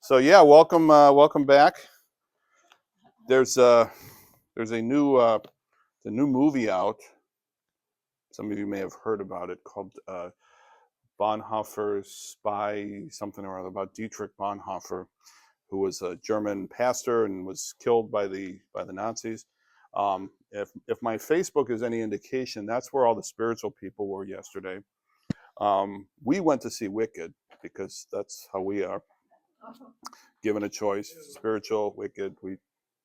So yeah, welcome back. There's a new movie out. Some of you may have heard about it called Bonhoeffer's Spy something or other about Dietrich Bonhoeffer, who was a German pastor and was killed by the Nazis. If my Facebook is any indication, that's where all the spiritual people were yesterday. We went to see Wicked because that's how we are. Given a choice, spiritual, wicked.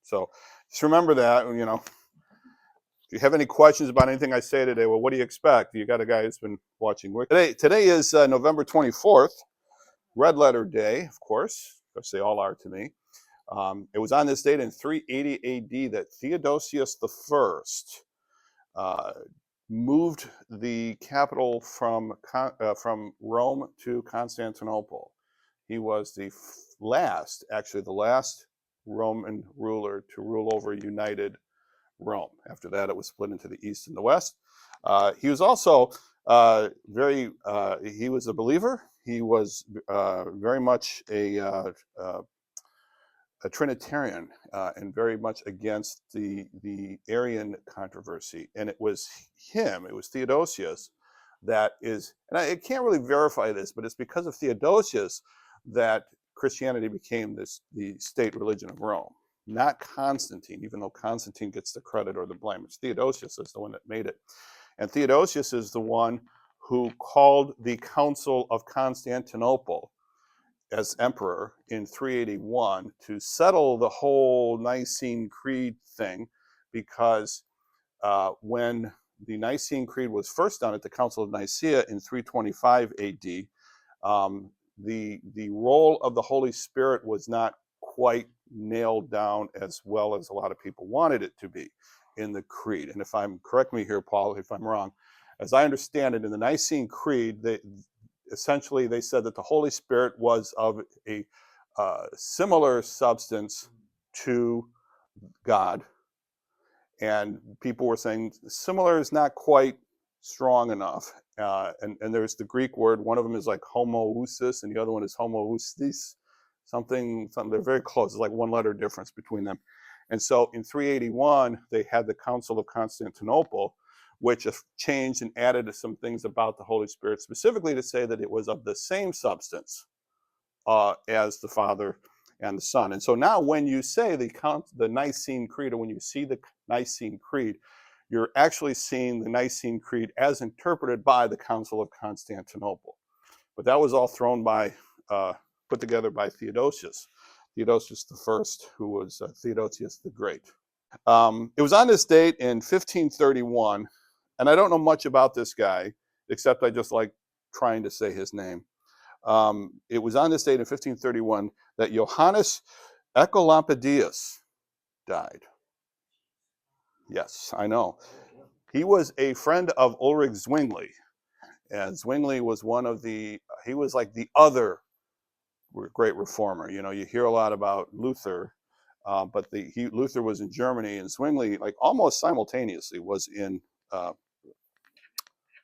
So just remember that. If you have any questions about anything I say today, well, what do you expect? You got a guy who's been watching Wicked. Today is November 24th, Red Letter Day, of course, because they all are to me. It was on this date in 380 AD that Theodosius I moved the capital from Rome to Constantinople. He was the last Roman ruler to rule over united Rome. After that, it was split into the east and the west. He was also he was a believer. He was very much a Trinitarian and very much against the Arian controversy. And it was Theodosius, that is, and I can't really verify this, but it's because of Theodosius that Christianity became the state religion of Rome, not Constantine, even though Constantine gets the credit or the blame. It's Theodosius is the one that made it. And Theodosius is the one who called the Council of Constantinople as emperor in 381 to settle the whole Nicene Creed thing, because when the Nicene Creed was first done at the Council of Nicaea in 325 AD, the role of the Holy Spirit was not quite nailed down as well as a lot of people wanted it to be in the Creed. And correct me here, Paul, if I'm wrong, as I understand it, in the Nicene Creed, essentially they said that the Holy Spirit was of a similar substance to God. And people were saying similar is not quite strong enough. And there's the Greek word, one of them is like homoousis and the other one is homoustis, something, they're very close. It's like one letter difference between them. And so in 381, they had the Council of Constantinople, which changed and added some things about the Holy Spirit, specifically to say that it was of the same substance as the Father and the Son. And so now when you say the Nicene Creed, or when you see the Nicene Creed, you're actually seeing the Nicene Creed as interpreted by the Council of Constantinople. But that was all put together by Theodosius I, who was Theodosius the Great. It was on this date in 1531, and I don't know much about this guy, except I just like trying to say his name. It was on this date in 1531 that Johannes Ecolampadius died. Yes, I know. He was a friend of Ulrich Zwingli, and Zwingli was he was like the other great reformer. You hear a lot about Luther, but Luther was in Germany, and Zwingli, like almost simultaneously, was in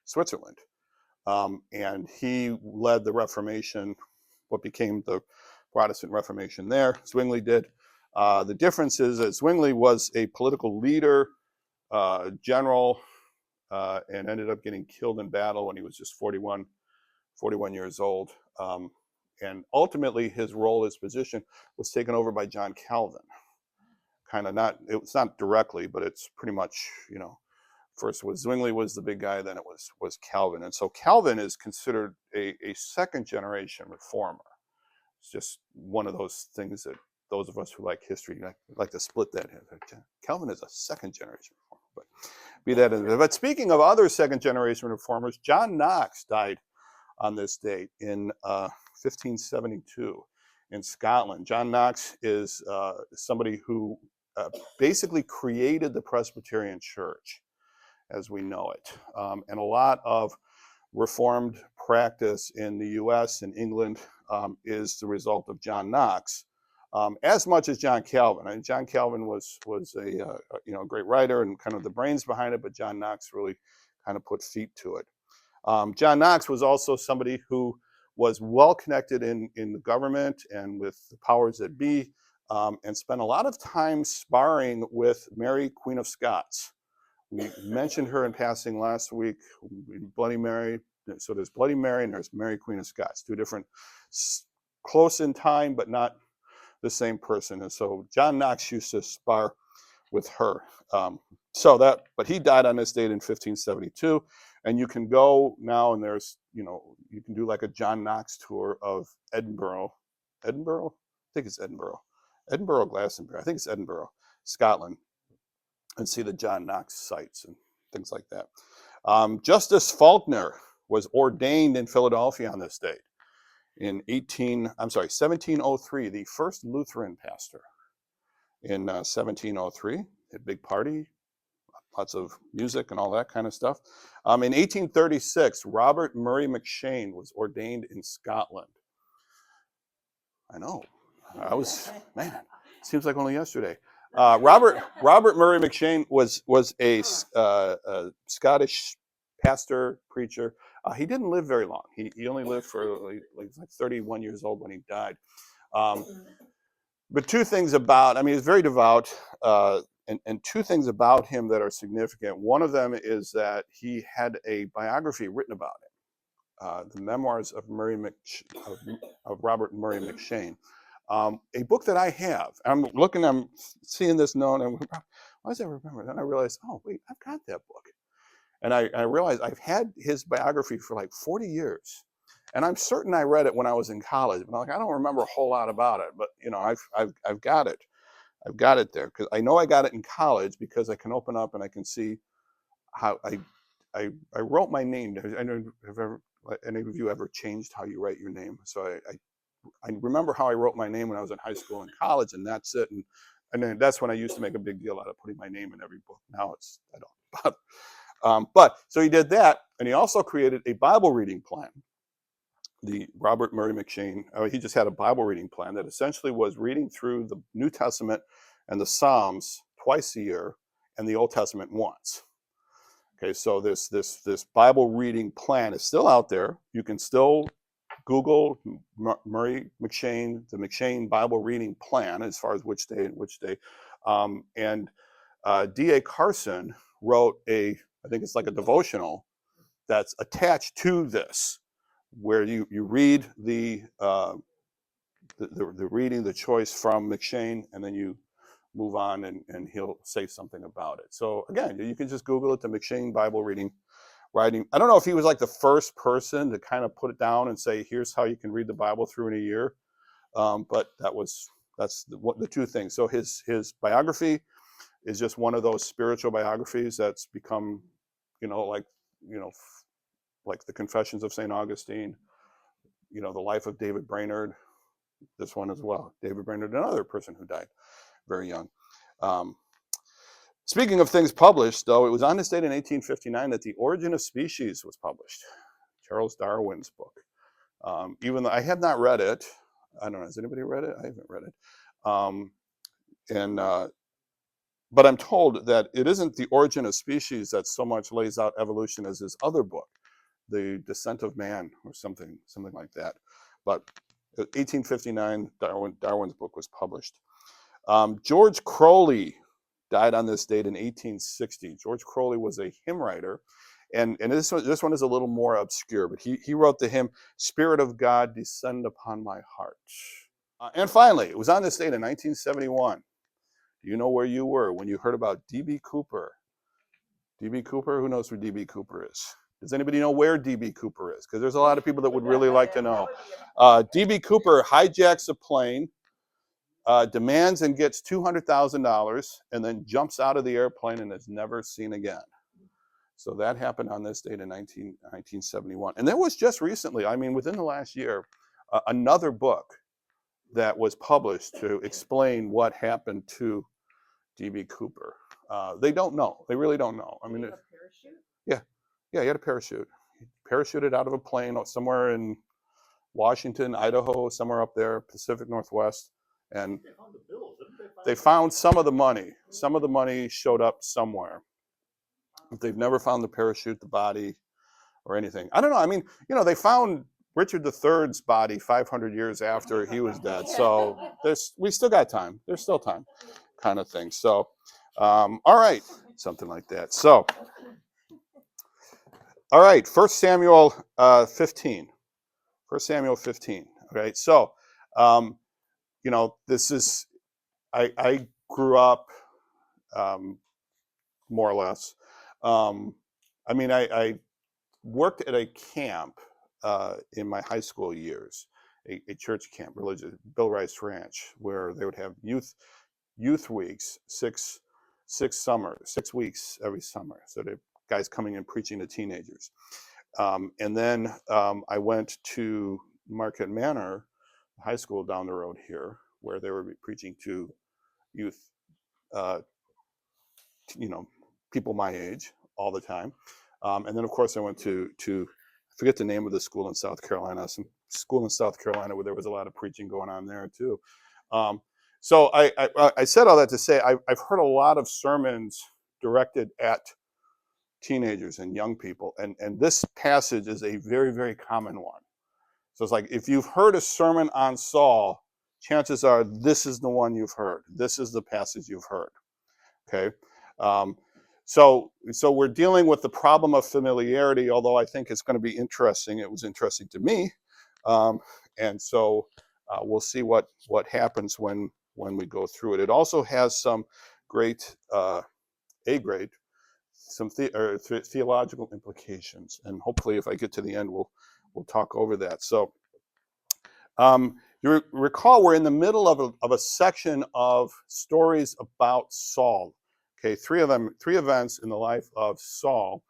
Switzerland. And he led the Reformation, what became the Protestant Reformation there. Zwingli did. The difference is that Zwingli was a political leader, general, and ended up getting killed in battle when he was just 41 years old. And ultimately, his position was taken over by John Calvin. It's not directly, but it's pretty much, first Zwingli was the big guy, then it was Calvin. And so Calvin is considered a second generation reformer. It's just one of those things that those of us who like history like to split that. Calvin is a second generation reformer, but be that as it is. But speaking of other second generation reformers, John Knox died on this date in 1572 in Scotland. John Knox is somebody who basically created the Presbyterian Church as we know it. And a lot of Reformed practice in the U.S. and England is the result of John Knox, as much as John Calvin. And John Calvin was a great writer and kind of the brains behind it, but John Knox really kind of put feet to it. John Knox was also somebody who was well connected in the government and with the powers that be, and spent a lot of time sparring with Mary, Queen of Scots. We mentioned her in passing last week, Bloody Mary. So there's Bloody Mary and there's Mary, Queen of Scots, two different, close in time, but not the same person. And so John Knox used to spar with her. But he died on this date in 1572. And you can go now and there's, you can do like a John Knox tour of Edinburgh. Edinburgh? I think it's Edinburgh. Edinburgh, Glastonbury. I think it's Edinburgh, Scotland, and see the John Knox sites and things like that. Justice Faulkner was ordained in Philadelphia on this date in 1703, the first Lutheran pastor. In 1703, a big party, lots of music and all that kind of stuff. In 1836, Robert Murray McCheyne was ordained in Scotland. I know, man, seems like only yesterday. Robert Murray McCheyne was a Scottish pastor, preacher. He didn't live very long. He only lived for like 31 years old when he died. But two things about, he's very devout, and two things about him that are significant. One of them is that he had a biography written about him, the memoirs of Robert Murray McCheyne. A book that I have. I'm seeing this note, and why does I remember? Then I realized, oh wait, I've got that book. And I realized I've had his biography for like 40 years. And I'm certain I read it when I was in college, but I don't remember a whole lot about it. But I've got it. I've got it there because I know I got it in college because I can open up and I can see how I wrote my name. Have any of you ever changed how you write your name? So I remember how I wrote my name when I was in high school and college, and that's it. And then that's when I used to make a big deal out of putting my name in every book. Now I don't. But so he did that, and he also created a Bible reading plan. The Robert Murray McCheyne, he just had a Bible reading plan that essentially was reading through the New Testament and the Psalms twice a year, and the Old Testament once. Okay, so this Bible reading plan is still out there. You can still Google Murray McCheyne, the McCheyne Bible reading plan, as far as which day and which day. D.A. Carson wrote I think it's like a devotional that's attached to this, where you read the reading, the choice from McCheyne, and then you move on and he'll say something about it. So again, you can just Google it, the McCheyne Bible reading. Writing. I don't know if he was like the first person to kind of put it down and say, here's how you can read the Bible through in a year. But that's the two things. So his biography is just one of those spiritual biographies that's become, like the Confessions of St. Augustine, the life of David Brainerd, this one as well. David Brainerd, another person who died very young. Speaking of things published, though, it was on this date in 1859 that The Origin of Species was published, Charles Darwin's book. Even though I have not read it, I don't know, has anybody read it? I haven't read it. But I'm told that it isn't The Origin of Species that so much lays out evolution as his other book, The Descent of Man, or something like that. But 1859, Darwin's book was published. George Crowley died on this date in 1860. George Crowley was a hymn writer, and this one is a little more obscure, but he wrote the hymn, Spirit of God, Descend Upon My Heart. And finally, it was on this date in 1971. Do you know where you were when you heard about D.B. Cooper? D.B. Cooper, who knows who D.B. Cooper is? Does anybody know where D.B. Cooper is? Because there's a lot of people that would really like to know. D.B. Cooper hijacks a plane, demands and gets $200,000, and then jumps out of the airplane and is never seen again. So that happened on this date in 1971. And there was just recently, within the last year, another book that was published to explain what happened to D.B. Cooper. They don't know. They really don't know. A parachute? Yeah, he had a parachute. He parachuted out of a plane somewhere in Washington, Idaho, somewhere up there, Pacific Northwest. And they found some of the money. Some of the money showed up somewhere. But they've never found the parachute, the body, or anything. I don't know. They found Richard III's body 500 years after he was dead. So we still got time. There's still time, kind of thing. So, all right, something like that. So, all right, 1 Samuel 15. 1 Samuel 15. Okay, so, this is, I grew up more or less. I worked at a camp in my high school years, a church camp, religious, Bill Rice Ranch, where they would have youth weeks, 6 weeks every summer. So the guys coming in preaching to teenagers. And then I went to Marquette Manor High School down the road here, where they were preaching to youth, people my age all the time. And then, of course, I went to I forget the name of the school in South Carolina, some school in South Carolina where there was a lot of preaching going on there too. So I said all that to say I've heard a lot of sermons directed at teenagers and young people, and this passage is a very, very common one. So it's like, if you've heard a sermon on Saul, chances are this is the one you've heard. This is the passage you've heard. Okay. So we're dealing with the problem of familiarity, although I think it's going to be interesting. It was interesting to me. And so we'll see what happens when we go through it. It also has some great, A-grade, some theological implications. And hopefully if I get to the end, we'll talk over that. So you recall we're in the middle of a section of stories about Saul. Okay, three events in the life of Saul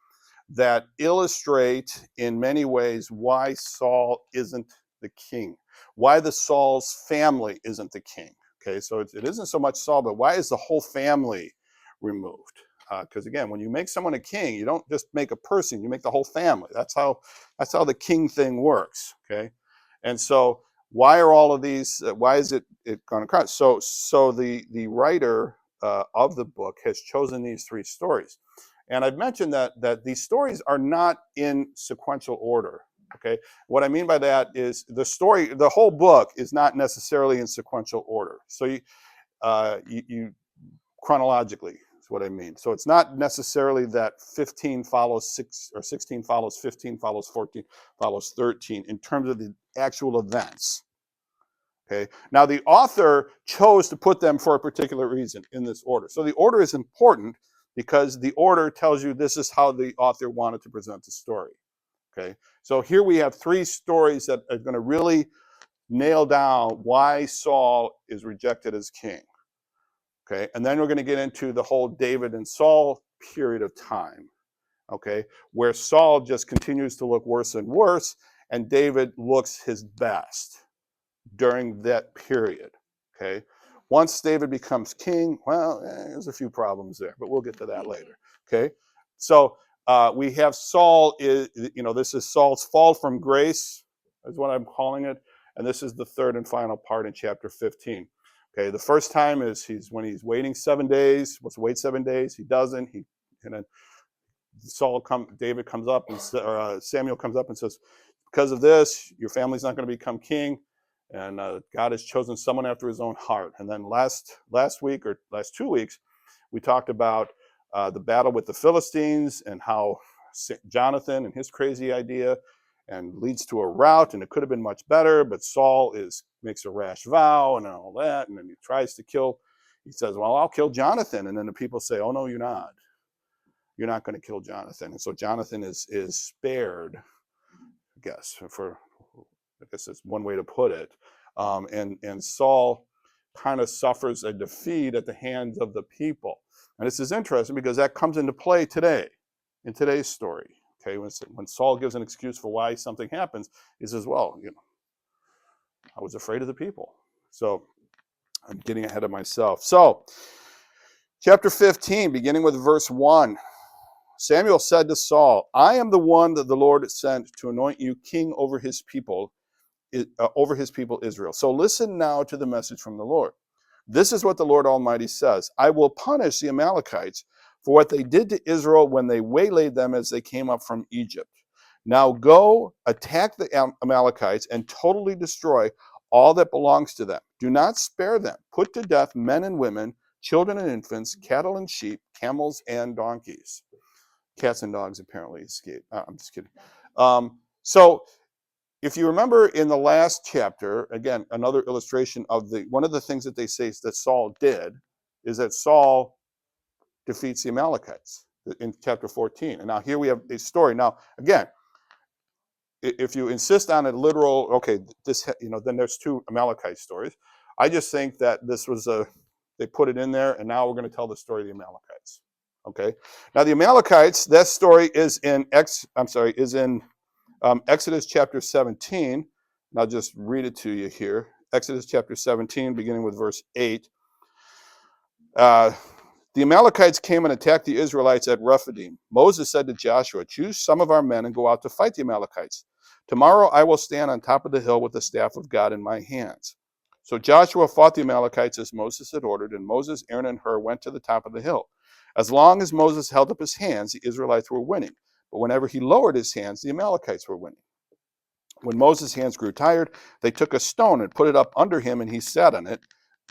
that illustrate in many ways why Saul isn't the king, why the Saul's family isn't the king. Okay, so it isn't so much Saul, but why is the whole family removed? Because again, when you make someone a king, you don't just make a person, you make the whole family. That's how the king thing works. Okay, and so why are all of these? Why is it gone across? So the writer of the book has chosen these 3 stories, and I've mentioned that these stories are not in sequential order. Okay, what I mean by that is the whole book is not necessarily in sequential order. So you chronologically is what I mean. So it's not necessarily that 15 follows 6 or 16 follows 15 follows 14 follows 13 in terms of the actual events. Okay. Now the author chose to put them for a particular reason in this order. So the order is important because the order tells you this is how the author wanted to present the story. Okay. So here we have 3 stories that are going to really nail down why Saul is rejected as king. Okay. And then we're going to get into the whole David and Saul period of time. Okay. Where Saul just continues to look worse and worse, and David looks his best during that period. Okay. Once David becomes king, well, there's a few problems there, but we'll get to that later. Okay. So we have Saul, this is Saul's fall from grace, is what I'm calling it. And this is the third and final part in chapter 15. Okay. The first time is when he's waiting 7 days. Let's wait 7 days. He doesn't. And then David comes up, and Samuel comes up and says, because of this, your family's not going to become king. And God has chosen someone after his own heart. And then last week or last 2 weeks, we talked about the battle with the Philistines and how Jonathan and his crazy idea and leads to a rout, and it could have been much better, but Saul makes a rash vow and all that, and then he tries to kill. He says, well, I'll kill Jonathan. And then the people say, oh, no, you're not. You're not going to kill Jonathan. And so Jonathan is spared, I guess, that's one way to put it. And Saul kind of suffers a defeat at the hands of the people. And this is interesting because that comes into play today, in today's story. Okay, when Saul gives an excuse for why something happens, he says, well, I was afraid of the people. So I'm getting ahead of myself. So, chapter 15, beginning with verse 1. Samuel said to Saul, I am the one that the Lord sent to anoint you king over his people Israel. So listen now to the message from the Lord. This is what the Lord Almighty says. I will punish the Amalekites for what they did to Israel when they waylaid them as they came up from Egypt. Now go attack the Amalekites and totally destroy all that belongs to them. Do not spare them. Put to death men and women, children and infants, cattle and sheep, camels and donkeys. Cats and dogs apparently escape. I'm just kidding. So if you remember in the last chapter, again, another illustration of one of the things that they say that Saul did is that Saul defeats the Amalekites in chapter 14. And now here we have a story. Now, again, if you insist on a literal, okay, this, then there's two Amalekite stories. I just think that this was they put it in there, and now we're going to tell the story of the Amalekites. Okay. Now the Amalekites, that story is in Exodus chapter 17. And I'll just read it to you here. Exodus chapter 17, beginning with verse 8. The Amalekites came and attacked the Israelites at Rephidim. Moses said to Joshua, choose some of our men and go out to fight the Amalekites. Tomorrow I will stand on top of the hill with the staff of God in my hands. So Joshua fought the Amalekites as Moses had ordered, and Moses, Aaron, and Hur went to the top of the hill. As long as Moses held up his hands, the Israelites were winning. But whenever he lowered his hands, the Amalekites were winning. When Moses' hands grew tired, they took a stone and put it up under him, and he sat on it.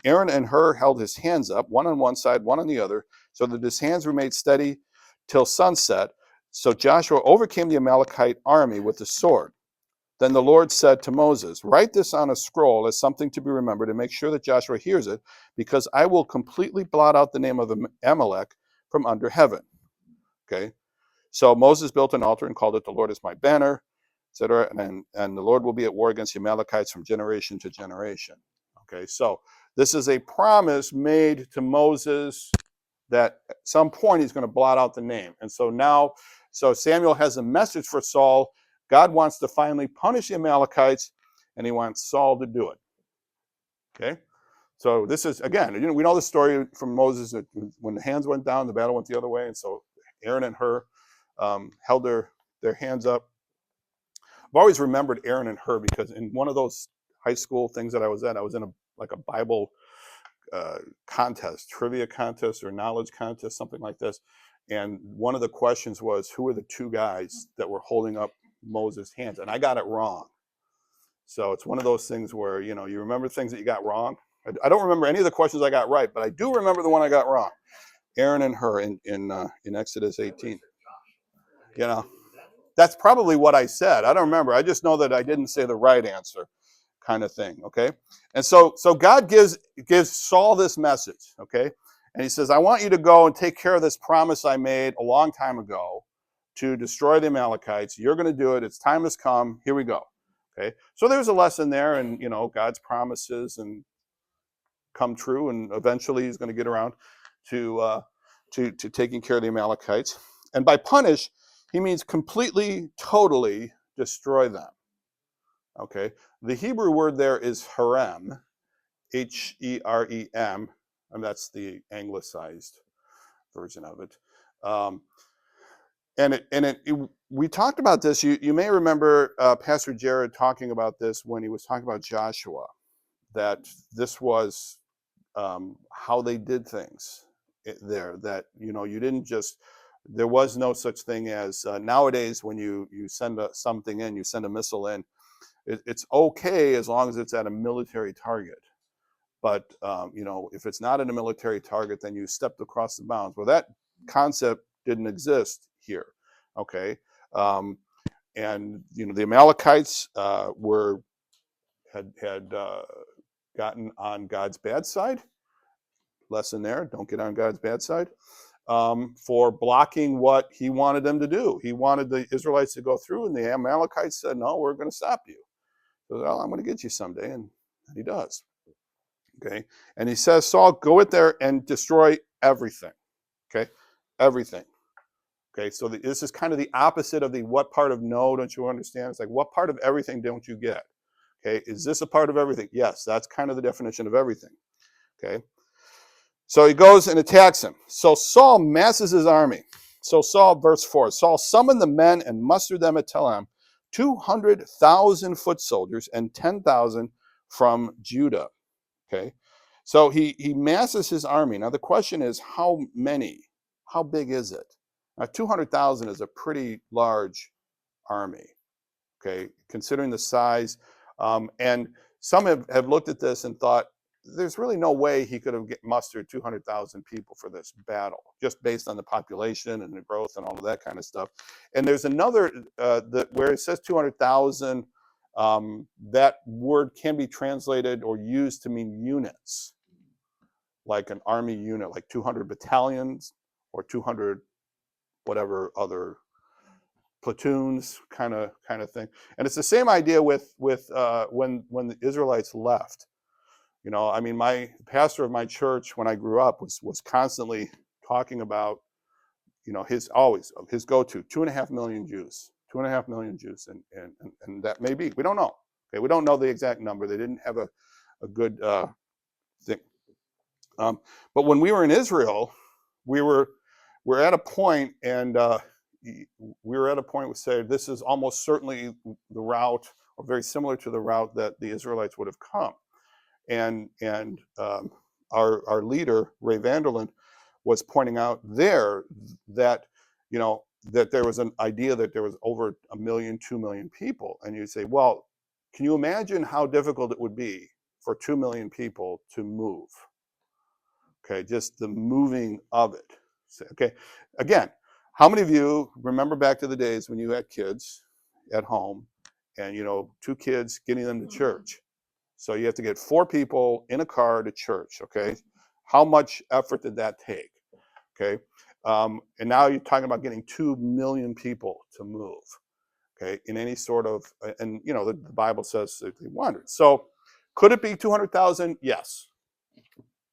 Aaron and Hur held his hands up, one on one side, one on the other, so that his hands remained steady till sunset. So Joshua overcame the Amalekite army with the sword. Then the Lord said to Moses, write this on a scroll as something to be remembered, and make sure that Joshua hears it, because I will completely blot out the name of Amalek from under heaven. Okay. So Moses built an altar and called it, the Lord is my banner, etc. And the Lord will be at war against the Amalekites from generation to generation. Okay, so this is a promise made to Moses that at some point he's going to blot out the name. And so now, Samuel has a message for Saul. God wants to finally punish the Amalekites, and he wants Saul to do it. Okay, so this is, again, we know the story from Moses that when the hands went down, the battle went the other way, and so Aaron and Hur held their hands up. I've always remembered Aaron and Hur because in one of those high school things that I was in a Bible contest, trivia contest or knowledge contest, something like this. And one of the questions was, who are the two guys that were holding up Moses' hands? And I got it wrong. So it's one of those things where, you remember things that you got wrong. I don't remember any of the questions I got right, but I do remember the one I got wrong. Aaron and Hur in Exodus 18. That's probably what I said. I don't remember. I just know that I didn't say the right answer, kind of thing. Okay, and so God gives Saul this message. Okay, and he says, I want you to go and take care of this promise I made a long time ago to destroy the Amalekites. You're going to do it. Its time has come. Here we go. Okay, so there's a lesson there, and God's promises and come true, and eventually he's going to get around to taking care of the Amalekites. And by punish, he means completely, totally destroy them. Okay, the Hebrew word there is herem, H-E-R-E-M, and that's the anglicized version of it. We talked about this. You may remember Pastor Jared talking about this when he was talking about Joshua, that this was how they did things there. That you didn't just. There was no such thing as nowadays when you send something in, you send a missile in. It's okay as long as it's at a military target. But if it's not at a military target, then you stepped across the bounds. Well, that concept didn't exist here. Okay, and the Amalekites had gotten on God's bad side. Lesson there: don't get on God's bad side. For blocking what he wanted them to do. He wanted the Israelites to go through, and the Amalekites said, no, we're going to stop you. So, well, I'm going to get you someday, and he does. Okay, and he says, Saul, go in there and destroy everything. Okay, everything. Okay, so this is kind of the opposite of the what part of no don't you understand? It's like, what part of everything don't you get? Okay, is this a part of everything? Yes, that's kind of the definition of everything. Okay. So he goes and attacks him. So Saul masses his army. So Saul, verse 4, Saul summoned the men and mustered them at Telem, 200,000 foot soldiers and 10,000 from Judah. Okay, so he masses his army. Now the question is, how many? How big is it? Now 200,000 is a pretty large army. Okay, considering the size, and some have looked at this and thought there's really no way he could have mustered 200,000 people for this battle, just based on the population and the growth and all of that kind of stuff. And there's another where it says 200,000. That word can be translated or used to mean units, like an army unit, like 200 battalions or 200 whatever other platoons kind of thing. And it's the same idea with when the Israelites left. You know, I mean, my pastor of my church when I grew up was constantly talking about, you know, his go-to 2.5 million Jews, 2.5 million Jews, and that may be, we don't know. Okay, we don't know the exact number. They didn't have a good thing. But when we were in Israel, we're at a point, and we were at a point we say this is almost certainly the route, or very similar to the route that the Israelites would have come. And our leader, Ray Vanderland, was pointing out there that, you know, that there was an idea that there was over 1 million, 2 million people. And you say, well, can you imagine how difficult it would be for 2 million people to move? Okay, just the moving of it. Okay, again, how many of you remember back to the days when you had kids at home and, you know, 2 kids getting them to church? So you have to get 4 people in a car to church, okay? How much effort did that take, okay? And now you're talking about getting 2 million people to move, okay, in any sort of, and, you know, the Bible says that they wandered. So could it be 200,000? Yes.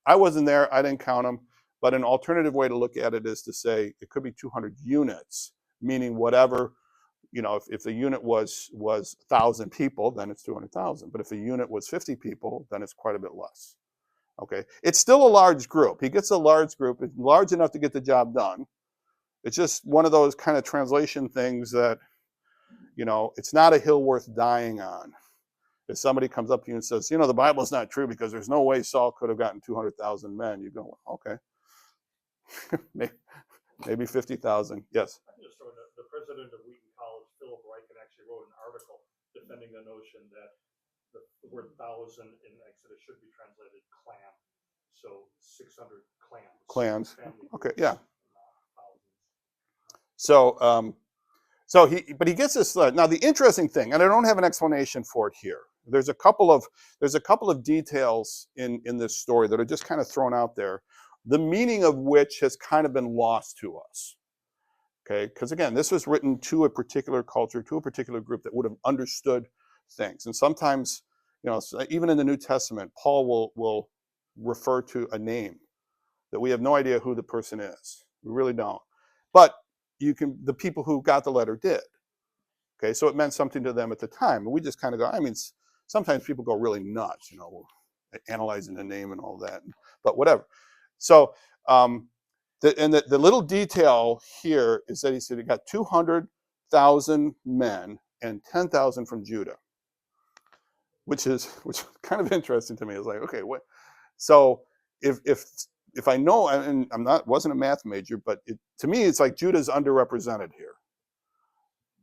I wasn't there. I didn't count them. But an alternative way to look at it is to say it could be 200 units, meaning whatever, you know, if the unit was 1,000 people, then it's 200,000. But if the unit was 50 people, then it's quite a bit less. Okay, it's still a large group. He gets a large group. It's large enough to get the job done. It's just one of those kind of translation things that, you know, it's not a hill worth dying on. If somebody comes up to you and says, you know, the Bible is not true because there's no way Saul could have gotten 200,000 men, you go, okay, maybe 50,000. Yes. The president of Wheaton College, Philip Ryken, actually wrote an article defending the notion that the word 1,000 in Exodus should be translated clan. So 600 clans. Clans. Okay, Groups, yeah. Thousands. So he gets this. Now the interesting thing, and I don't have an explanation for it here. There's a couple of details in this story that are just kind of thrown out there, the meaning of which has kind of been lost to us. Okay, because again, this was written to a particular culture, to a particular group that would have understood things. And sometimes, you know, even in the New Testament, Paul will refer to a name that we have no idea who the person is. We really don't. But the people who got the letter did. Okay, so it meant something to them at the time. And we just kind of go, I mean, sometimes people go really nuts, you know, analyzing the name and all that, but whatever. So, the little detail here is that he said he got 200,000 men and 10,000 from Judah, which is kind of interesting to me. It's like, okay, what? So if I know, and wasn't a math major, but to me it's like Judah's underrepresented here.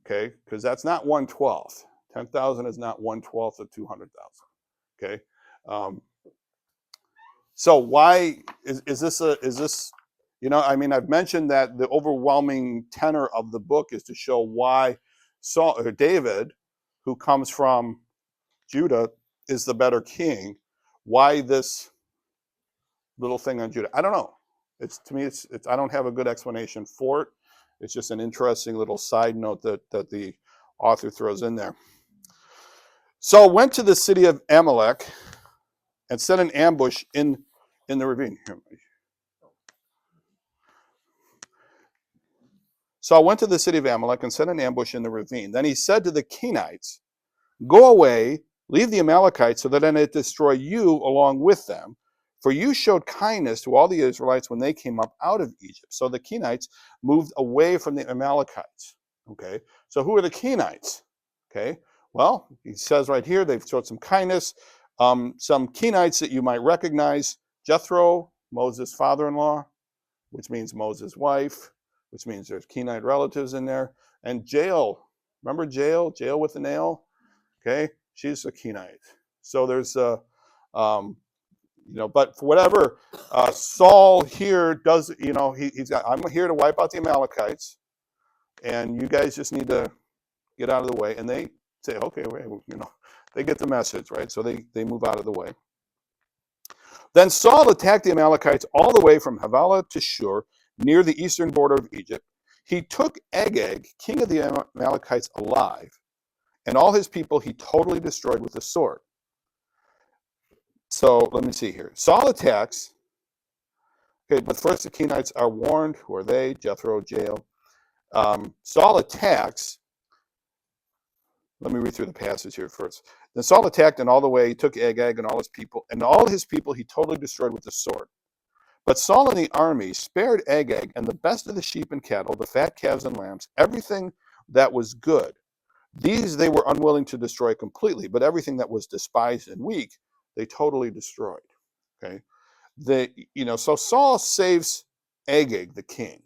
Okay, because that's not 1/12. 10,000 is not 1/12 of 200,000. Okay, so why is this? You know, I mean, I've mentioned that the overwhelming tenor of the book is to show why David, who comes from Judah, is the better king. Why this little thing on Judah? I don't know. To me, I don't have a good explanation for it. It's just an interesting little side note that the author throws in there. Saul went to the city of Amalek and set an ambush in the ravine. Saul went to the city of Amalek and set an ambush in the ravine. Then he said to the Kenites, "Go away, leave the Amalekites, so that I may destroy you along with them. For you showed kindness to all the Israelites when they came up out of Egypt." So the Kenites moved away from the Amalekites. Okay, so who are the Kenites? Okay, well, he says right here they've showed some kindness. Some Kenites that you might recognize: Jethro, Moses' father-in-law, which means Moses' wife, which means there's Kenite relatives in there, and Jael, Remember Jael with the nail? Okay, she's a Kenite. So there's but for whatever, Saul here does, he's got, I'm here to wipe out the Amalekites, and you guys just need to get out of the way. And they say, okay, wait, they get the message, right? So they move out of the way. Then Saul attacked the Amalekites all the way from Havilah to Shur, near the eastern border of Egypt. He took Agag, king of the Amalekites, alive, and all his people he totally destroyed with the sword. So let me see here. Saul attacks. Okay, but first the Kenites are warned. Who are they? Jethro, Jael. Saul attacks. Let me read through the passage here first. Then Saul attacked, and all the way he took Agag and all his people he totally destroyed with the sword. But Saul and the army spared Agag and the best of the sheep and cattle, the fat calves and lambs, everything that was good. These they were unwilling to destroy completely, but everything that was despised and weak, they totally destroyed. Okay, so Saul saves Agag, the king.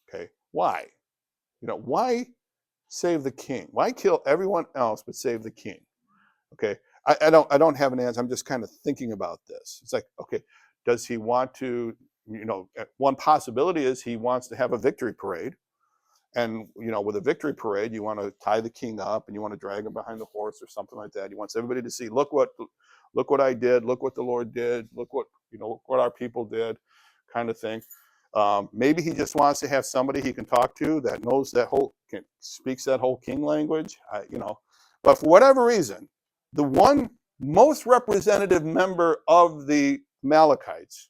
Okay, why? Why save the king? Why kill everyone else but save the king? Okay, I don't have an answer. I'm just kind of thinking about this. It's like, okay, does he want to? One possibility is he wants to have a victory parade. And, with a victory parade, you want to tie the king up and you want to drag him behind the horse or something like that. He wants everybody to see, look what I did, look what the Lord did, look what our people did, kind of thing. Maybe he just wants to have somebody he can talk to that knows speaks that whole king language, But for whatever reason, the one most representative member of the Amalekites,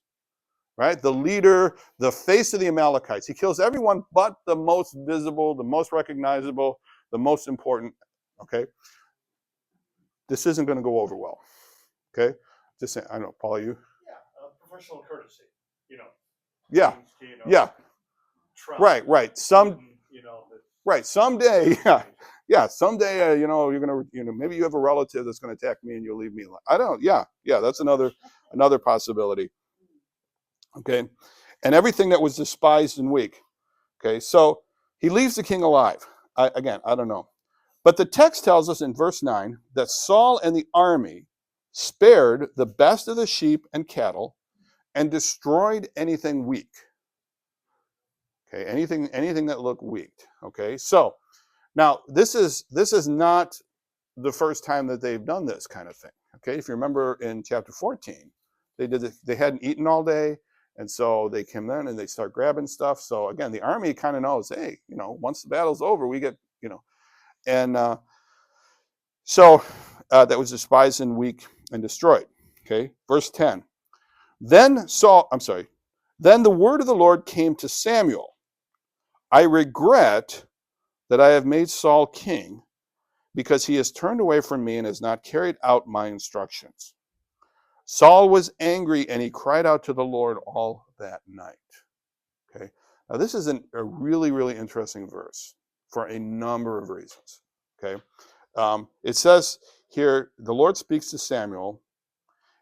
right? The leader, the face of the Amalekites. He kills everyone but the most visible, the most recognizable, the most important, okay? This isn't going to go over well, okay? Just saying, I don't know, Paul, you? Yeah, professional courtesy, Yeah, yeah. Trump, right. right, someday, someday, you're going to, maybe you have a relative that's going to attack me and you'll leave me alone. I don't, yeah, that's another possibility. Okay, and everything that was despised and weak. Okay, so he leaves the king alive. I don't know. But the text tells us in verse 9 that Saul and the army spared the best of the sheep and cattle and destroyed anything weak. Okay, anything that looked weak. Okay, so now this is not the first time that they've done this kind of thing. Okay, if you remember in chapter 14, they hadn't eaten all day. And so they came in and they start grabbing stuff. So again, the army kind of knows, hey, once the battle's over, we get, and so that was despised and weak and destroyed. Okay, verse 10. Then the word of the Lord came to Samuel. I regret that I have made Saul king because he has turned away from me and has not carried out my instructions. Saul was angry and he cried out to the Lord all that night. Okay. Now this is a really, really interesting verse for a number of reasons. Okay. It says here, the Lord speaks to Samuel,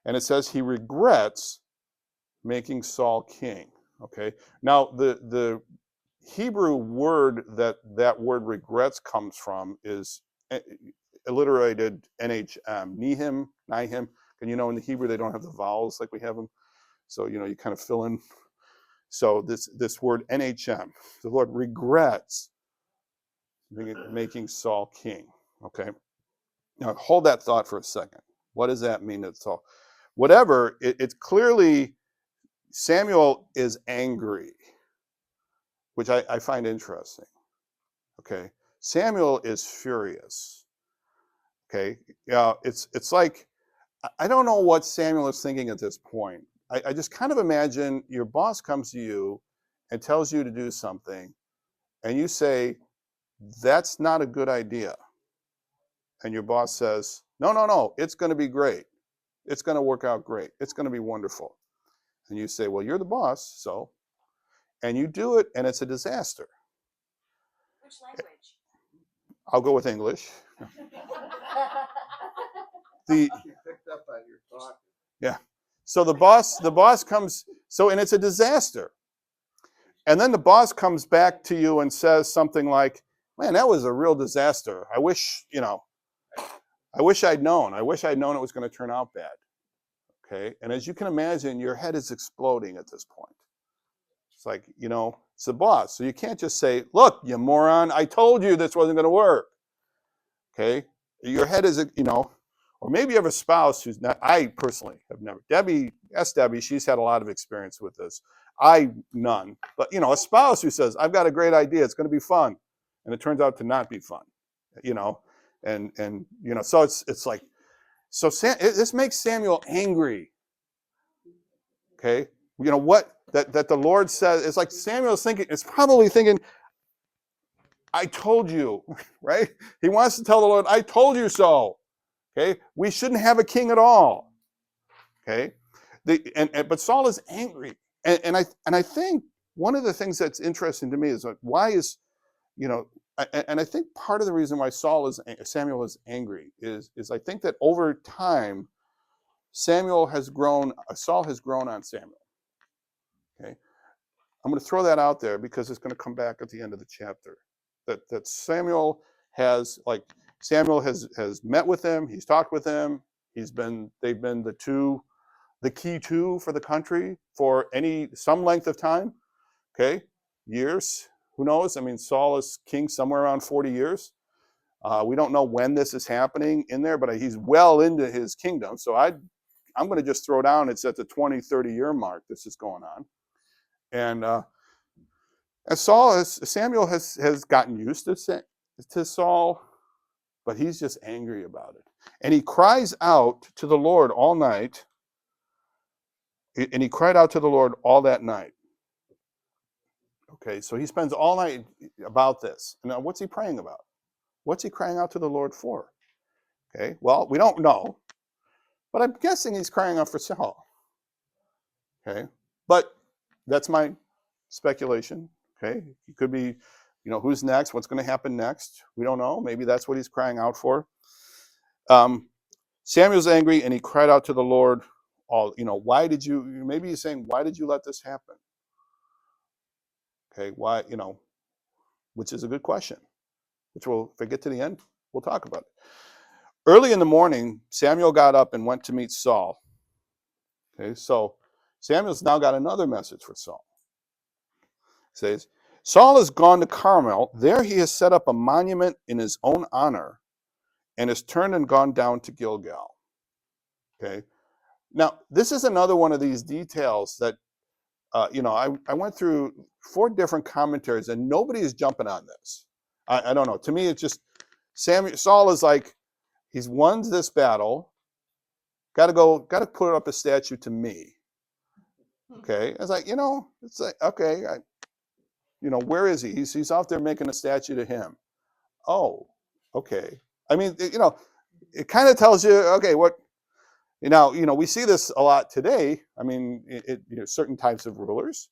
and it says he regrets making Saul king. Okay. Now the Hebrew word that word regrets comes from is alliterated NHM, Nihim. And in the Hebrew they don't have the vowels like we have them, so you kind of fill in. So this word NHM, the Lord regrets making Saul king. Okay. Now hold that thought for a second. What does that mean? It's all whatever. It's clearly Samuel is angry, which I find interesting. Okay. Samuel is furious. Okay. It's like, I don't know what Samuel is thinking at this point. I just kind of imagine your boss comes to you and tells you to do something, and you say, that's not a good idea. And your boss says, no, it's going to be great. It's going to work out great. It's going to be wonderful. And you say, well, you're the boss, so. And you do it, and it's a disaster. Which language? I'll go with English. You picked up on your talk. Yeah. So the boss comes, and it's a disaster. And then the boss comes back to you and says something like, man, that was a real disaster. I wish, I wish I'd known. I wish I'd known it was going to turn out bad. Okay. And as you can imagine, your head is exploding at this point. It's like, it's the boss. So you can't just say, look, you moron, I told you this wasn't going to work. Okay. Your head is, or maybe you have a spouse who's not, I personally have never. Debbie, ask Debbie, she's had a lot of experience with this. None. But, a spouse who says, I've got a great idea, it's going to be fun. And it turns out to not be fun, so it's like, so this makes Samuel angry. Okay. What that the Lord says, it's like Samuel's thinking, it's probably thinking, I told you, right? He wants to tell the Lord, I told you so. Okay. We shouldn't have a king at all. Okay. But Saul is angry. And I think one of the things that's interesting to me is like, why is, and I think part of the reason why Samuel is angry is I think that over time, Saul has grown on Samuel. Okay. I'm going to throw that out there because it's going to come back at the end of the chapter. That Samuel has met with him, he's talked with him, they've been the key two for the country for some length of time. Okay. Years. Who knows? I mean, Saul is king somewhere around 40 years. We don't know when this is happening in there, but he's well into his kingdom. So I'm going to just throw down, it's at the 20, 30 year mark this is going on. And Samuel has gotten used to Saul, but he's just angry about it. And he cries out to the Lord all night. And he cried out to the Lord all that night. Okay, so he spends all night about this. Now, what's he praying about? What's he crying out to the Lord for? Okay, well, we don't know, but I'm guessing he's crying out for Saul. Okay, but that's my speculation. Okay, it could be, who's next? What's going to happen next? We don't know. Maybe that's what he's crying out for. Samuel's angry, and he cried out to the Lord. Why did you? Maybe he's saying, why did you let this happen? Okay, why? Which is a good question. Which if I get to the end, we'll talk about it. Early in the morning, Samuel got up and went to meet Saul. Okay, so Samuel's now got another message for Saul. It says, Saul has gone to Carmel. There he has set up a monument in his own honor and has turned and gone down to Gilgal. Okay. Now, this is another one of these details that, I went through 4 different commentaries and nobody is jumping on this. I don't know. To me, it's just Saul is like, he's won this battle. Got to put up a statue to me. Okay. It's like, it's like, okay, where is he? He's out there making a statue to him. Oh, okay. I mean, it kind of tells you, okay, what, we see this a lot today. I mean, certain types of rulers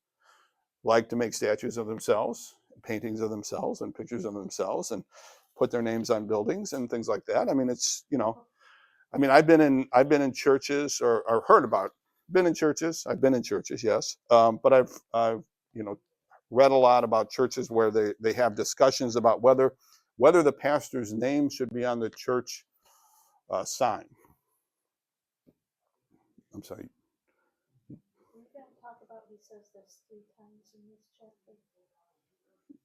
like to make statues of themselves, paintings of themselves, and pictures of themselves, and put their names on buildings and things like that. I mean, it's, I've been in churches or heard about, been in churches. I've been in churches, yes. But I've read a lot about churches where they have discussions about whether the pastor's name should be on the church sign. I'm sorry. We're going to talk about, he says this 3 times in this chapter.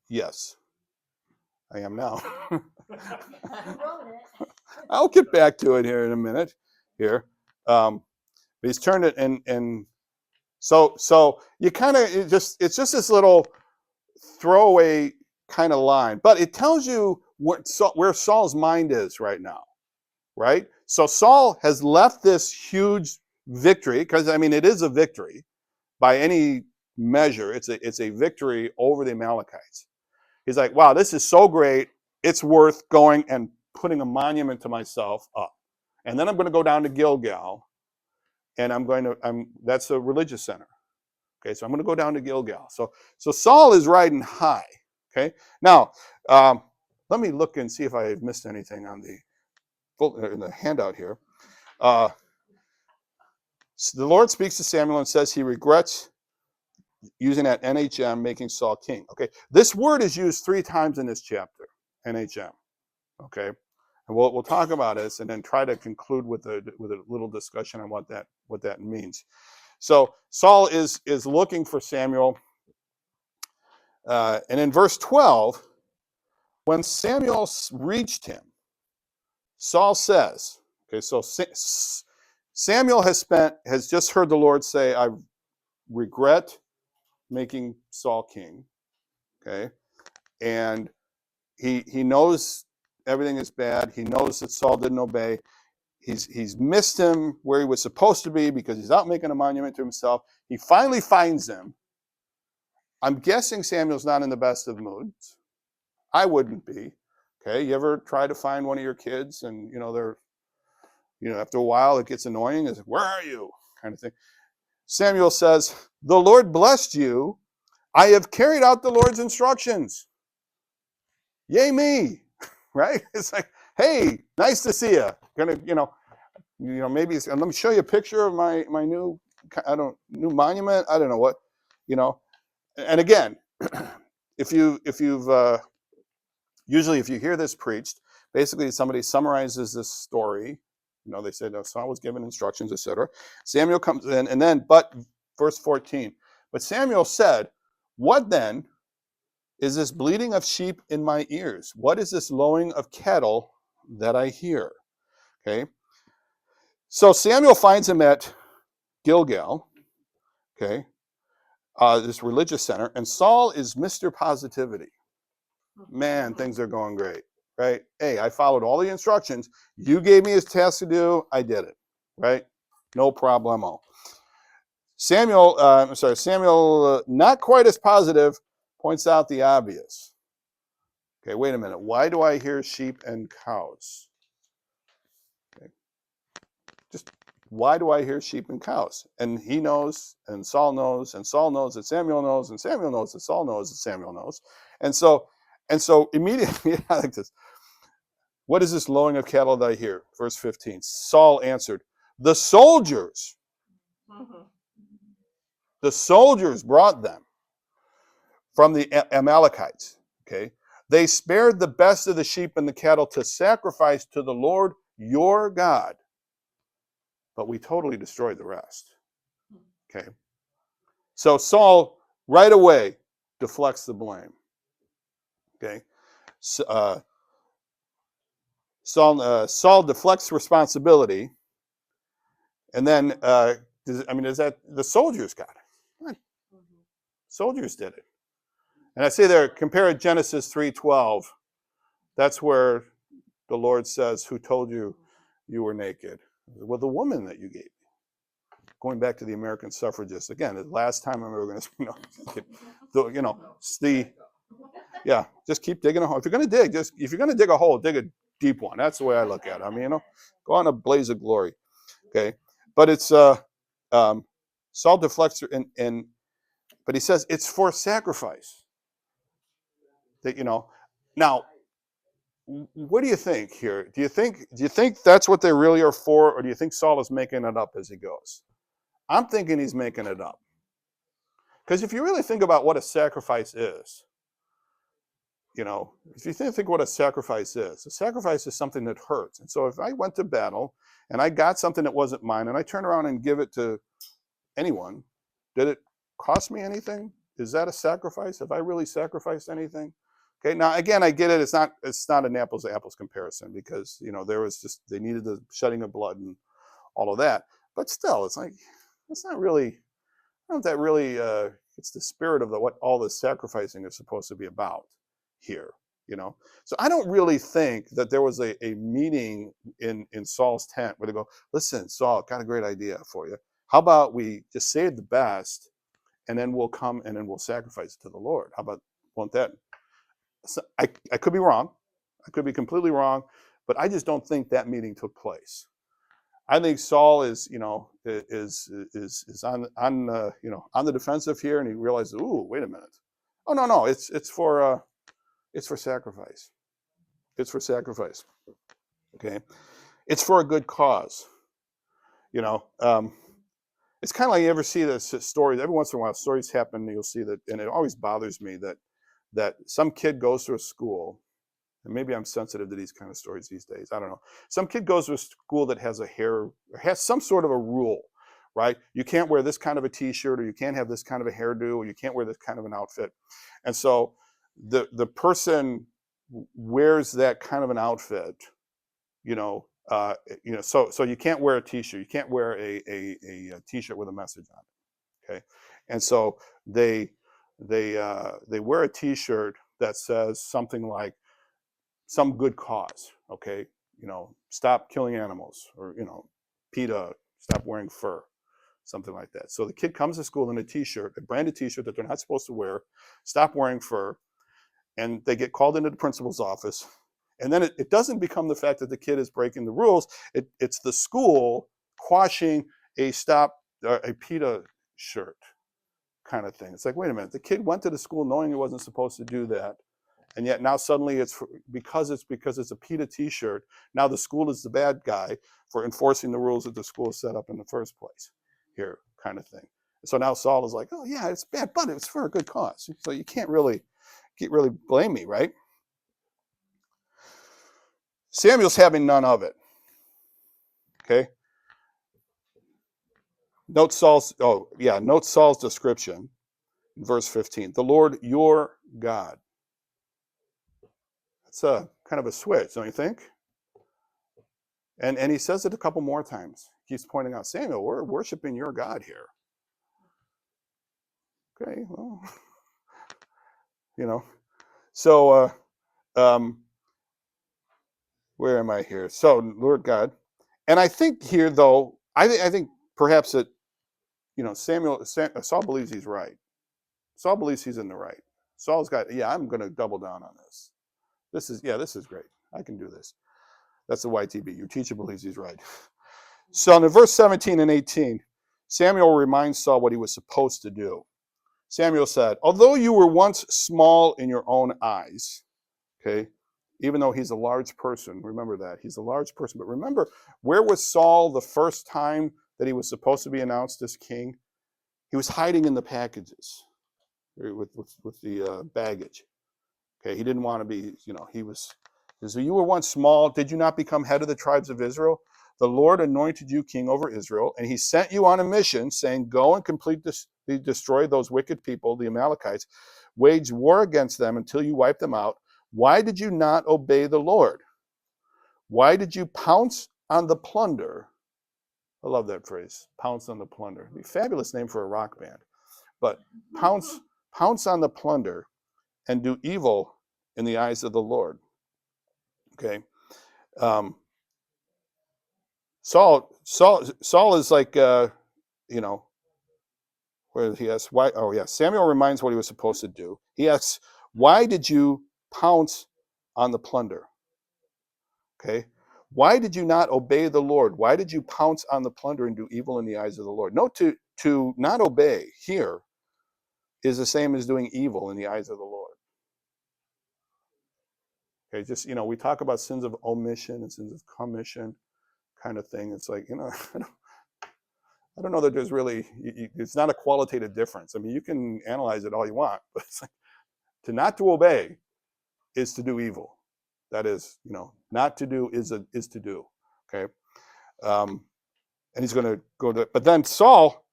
Yes, I am now. You wrote it. I'll get back to it here in a minute. Here, but he's turned it, and so you kind of it's just this little throwaway kind of line, but it tells you where Saul's mind is right now, right? So Saul has left this huge victory, because it is a victory by any measure. It's a victory over the Amalekites. He's like, wow, this is so great. It's worth going and putting a monument to myself up. And then I'm going to go down to Gilgal, and that's a religious center. Okay, so I'm going to go down to Gilgal. So Saul is riding high. Okay, now let me look and see if I have missed anything on in the handout here. So the Lord speaks to Samuel and says he regrets using that NHM, making Saul king. Okay, this word is used 3 times in this chapter. NHM. Okay, and we'll talk about this and then try to conclude with a little discussion on what that means. So Saul is looking for Samuel, and in verse 12, when Samuel reached him, Saul says, okay, so Samuel has just heard the Lord say, I regret making Saul king, okay, and he knows everything is bad. He knows that Saul didn't obey. He's missed him where he was supposed to be because he's out making a monument to himself. He finally finds him. I'm guessing Samuel's not in the best of moods. I wouldn't be. Okay, you ever try to find one of your kids and they're after a while it gets annoying. It's like, where are you? Kind of thing. Samuel says, the Lord blessed you. I have carried out the Lord's instructions. Yay me, right? It's like, hey, nice to see you. Gonna, maybe let me show you a picture of my new, new monument. I don't know what, And again, if you've usually if you hear this preached, basically somebody summarizes this story. They said Saul was given instructions, etc. Samuel comes in, and then, but verse 14. But Samuel said, "What then is this bleating of sheep in my ears? What is this lowing of cattle that I hear?" Okay. So Samuel finds him at Gilgal, okay, this religious center, and Saul is Mr. Positivity. Man, things are going great, right? Hey, I followed all the instructions. You gave me a task to do. I did it, right? No problemo. Samuel, not quite as positive, points out the obvious. Okay, wait a minute. Why do I hear sheep and cows? Okay. Just why do I hear sheep and cows? And he knows, and Saul knows that Samuel knows, and Samuel knows that Saul knows that Samuel knows. And so immediately, I like this. What is this lowing of cattle that I hear? Verse 15. Saul answered, the soldiers brought them from the Amalekites. Okay. They spared the best of the sheep and the cattle to sacrifice to the Lord your God, but we totally destroyed the rest. Okay. So Saul right away deflects the blame. Okay. So, Saul deflects responsibility, and then is that the soldiers got it? Soldiers did it. And I say there, compare Genesis 3:12. That's where the Lord says, who told you you were naked? Well, the woman that you gave me. Going back to the American suffragists again, the last time I'm ever going to, just keep digging a hole. If you're going to dig a hole, dig a deep one. That's the way I look at it. Go on a blaze of glory. Okay, but it's Saul deflects, but he says it's for sacrifice. That now. What do you think here? Do you think that's what they really are for, or do you think Saul is making it up as he goes? I'm thinking he's making it up. Because if you really think about what a sacrifice is, if you think what a sacrifice is something that hurts. And so if I went to battle and I got something that wasn't mine and I turn around and give it to anyone, did it cost me anything? Is that a sacrifice? Have I really sacrificed anything? Okay, now again, I get it. It's not an apples to apples comparison because there was they needed the shedding of blood and all of that. But still, it's like that's not really. I don't know if that really it's the spirit of what all the sacrificing is supposed to be about here. So I don't really think that there was a meeting in Saul's tent where they go, listen, Saul, got a great idea for you. How about we just save the best, and then we'll come and then we'll sacrifice it to the Lord. How about want that? So I could be wrong. I could be completely wrong, but I just don't think that meeting took place. I think Saul is on the defensive here, and he realizes, ooh, wait a minute. Oh no, it's for sacrifice. It's for sacrifice. Okay, it's for a good cause. It's kind of like you ever see this stories. Every once in a while, stories happen. And you'll see that, and it always bothers me that some kid goes to a school And maybe I'm sensitive to these kind of stories these days. I don't know. Some kid goes to a school that has has some sort of a rule, right? You can't wear this kind of a T-shirt, or you can't have this kind of a hairdo, or you can't wear this kind of an outfit. And so the person wears that kind of an outfit, you know. So you can't wear a T-shirt. You can't wear a T-shirt with a message on it. Okay, and so they wear a T-shirt that says something like some good cause. Okay, stop killing animals, or PETA, stop wearing fur, something like that. So the kid comes to school in a T-shirt, a branded T-shirt that they're not supposed to wear, stop wearing fur, and they get called into the principal's office. And then it doesn't become the fact that the kid is breaking the rules. It's the school quashing a PETA shirt kind of thing. It's like, wait a minute, the kid went to the school knowing he wasn't supposed to do that. And yet now suddenly it's because it's a PETA T-shirt. Now the school is the bad guy for enforcing the rules that the school set up in the first place. Here, kind of thing. So now Saul is like, oh yeah, it's bad, but it's for a good cause. So you can't really blame me, right? Samuel's having none of it. Okay. Note Saul's description in verse 15. The Lord your God. That's a kind of a switch, don't you think? And he says it a couple more times. He keeps pointing out, Samuel, we're worshiping your God here. Okay, well, So where am I here? So Lord God, and I think here though, I think perhaps that Saul believes he's right. Saul believes he's in the right. Saul's got, I'm going to double down on this. This is great. I can do this. That's the YTB. Your teacher believes he's right. So in verse 17 and 18, Samuel reminds Saul what he was supposed to do. Samuel said, although you were once small in your own eyes, okay, even though he's a large person, remember that. He's a large person. But remember, where was Saul the first time that he was supposed to be announced as king? He was hiding in the packages with the baggage. Okay, he didn't want to be, he was, so you were once small, did you not become head of the tribes of Israel? The Lord anointed you king over Israel, and he sent you on a mission saying, go and destroy those wicked people, the Amalekites, wage war against them until you wipe them out. Why did you not obey the Lord? Why did you pounce on the plunder? I love that phrase, pounce on the plunder. It'd be a fabulous name for a rock band. But pounce on the plunder and do evil in the eyes of the Lord. Okay. Saul is like, where he asks, why? Oh, yeah. Samuel reminds what he was supposed to do. He asks, why did you pounce on the plunder? Okay. Why did you not obey the Lord? Why did you pounce on the plunder and do evil in the eyes of the Lord? Note to not obey here is the same as doing evil in the eyes of the Lord. Okay, just, we talk about sins of omission and sins of commission kind of thing. It's like, I don't know that there's really, it's not a qualitative difference. I mean, you can analyze it all you want, but it's like, not to obey is to do evil. That is, not to do is to do. Okay. And he's going to go to, but then Saul,